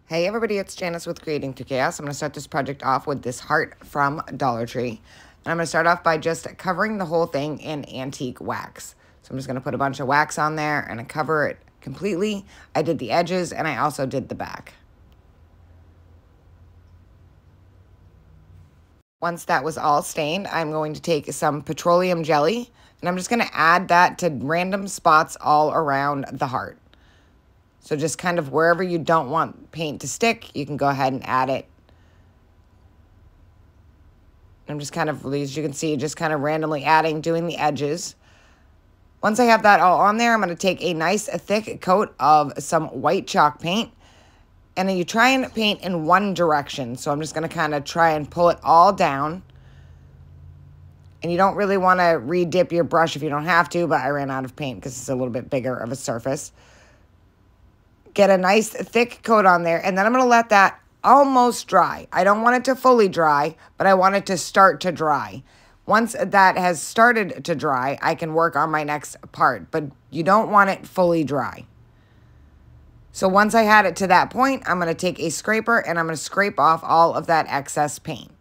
Hey everybody, it's Janice with Creating to Chaos. I'm going to start this project off with this heart from Dollar Tree. And I'm going to start off by just covering the whole thing in antique wax. So I'm just going to put a bunch of wax on there and cover it completely. I did the edges and I also did the back. Once that was all stained, I'm going to take some petroleum jelly and I'm just going to add that to random spots all around the heart. So just kind of wherever you don't want paint to stick, you can go ahead and add it. I'm just kind of, as you can see, just kind of randomly adding, doing the edges. Once I have that all on there, I'm going to take a nice thick coat of some white chalk paint. And then you try and paint in one direction. So I'm just going to kind of try and pull it all down. And you don't really want to re-dip your brush if you don't have to, but I ran out of paint because it's a little bit bigger of a surface. Get a nice thick coat on there, and then I'm going to let that almost dry. I don't want it to fully dry, but I want it to start to dry. Once that has started to dry, I can work on my next part, but you don't want it fully dry. So once I had it to that point, I'm going to take a scraper and I'm going to scrape off all of that excess paint.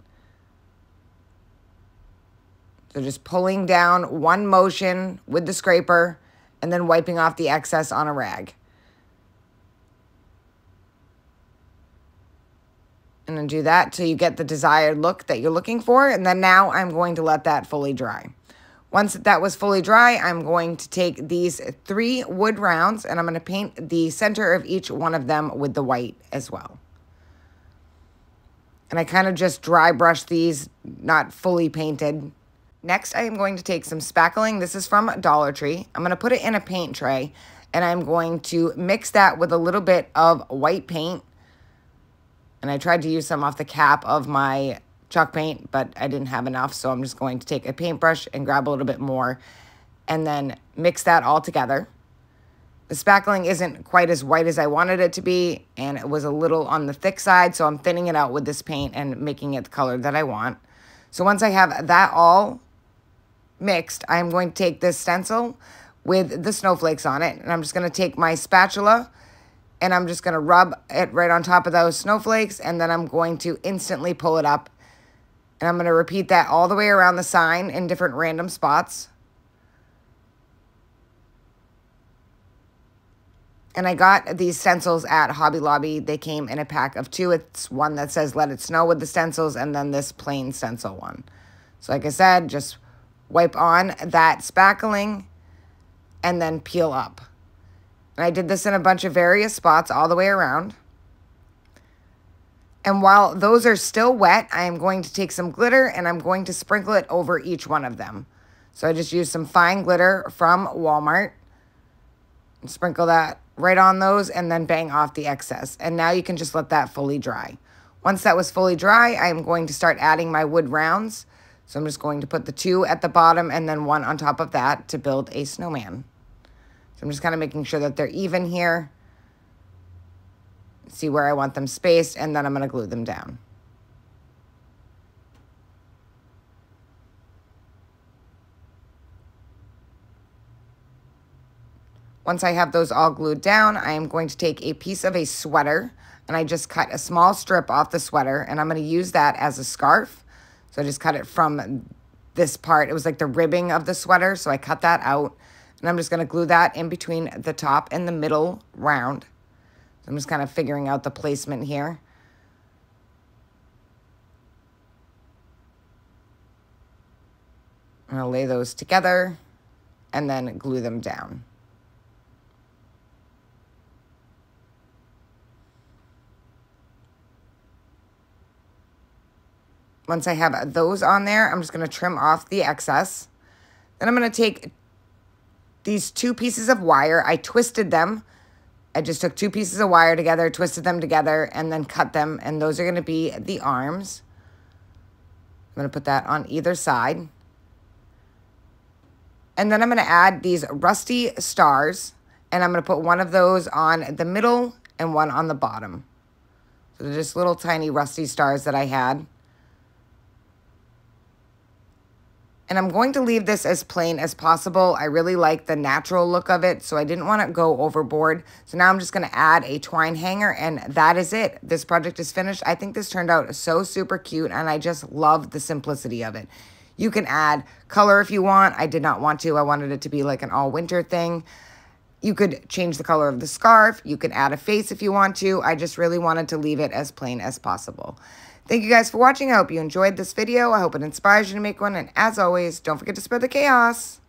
So just pulling down one motion with the scraper and then wiping off the excess on a rag. And then do that till you get the desired look that you're looking for. And then now I'm going to let that fully dry. Once that was fully dry, I'm going to take these 3 wood rounds and I'm going to paint the center of each one of them with the white as well. And I kind of just dry brush these, not fully painted. Next, I am going to take some spackling. This is from Dollar Tree. I'm going to put it in a paint tray and I'm going to mix that with a little bit of white paint. And I tried to use some off the cap of my chalk paint, but I didn't have enough. So I'm just going to take a paintbrush and grab a little bit more and then mix that all together. The spackling isn't quite as white as I wanted it to be, and it was a little on the thick side. So I'm thinning it out with this paint and making it the color that I want. So once I have that all mixed, I'm going to take this stencil with the snowflakes on it. And I'm just going to take my spatula and I'm just going to rub it right on top of those snowflakes. And then I'm going to instantly pull it up. And I'm going to repeat that all the way around the sign in different random spots. And I got these stencils at Hobby Lobby. They came in a pack of 2. It's one that says Let It Snow with the stencils and then this plain stencil one. So like I said, just wipe on that spackling and then peel up. And I did this in a bunch of various spots all the way around. And while those are still wet, I am going to take some glitter and I'm going to sprinkle it over each one of them. So I just used some fine glitter from Walmart. And sprinkle that right on those and then bang off the excess. And now you can just let that fully dry. Once that was fully dry, I am going to start adding my wood rounds. So I'm just going to put the 2 at the bottom and then 1 on top of that to build a snowman. So I'm just kind of making sure that they're even here. See where I want them spaced, and then I'm going to glue them down. Once I have those all glued down, I am going to take a piece of a sweater, and I just cut a small strip off the sweater, and I'm going to use that as a scarf. So I just cut it from this part. It was like the ribbing of the sweater, so I cut that out. And I'm just going to glue that in between the top and the middle round. So I'm just kind of figuring out the placement here. I'm going to lay those together and then glue them down. Once I have those on there, I'm just going to trim off the excess. Then I'm going to take these 2 pieces of wire. I twisted them. I just took 2 pieces of wire together, twisted them together, and then cut them. And those are going to be the arms. I'm going to put that on either side. And then I'm going to add these rusty stars. And I'm going to put one of those on the middle and one on the bottom. So they're just little tiny rusty stars that I had. And I'm going to leave this as plain as possible. I really like the natural look of it, so I didn't want to go overboard. So now I'm just going to add a twine hanger, and that is it. This project is finished. I think this turned out so super cute, and I just love the simplicity of it. You can add color if you want. I did not want to. I wanted it to be like an all-winter thing. You could change the color of the scarf. You can add a face if you want to. I just really wanted to leave it as plain as possible. Thank you guys for watching. I hope you enjoyed this video. I hope it inspires you to make one. And as always, don't forget to spread the chaos.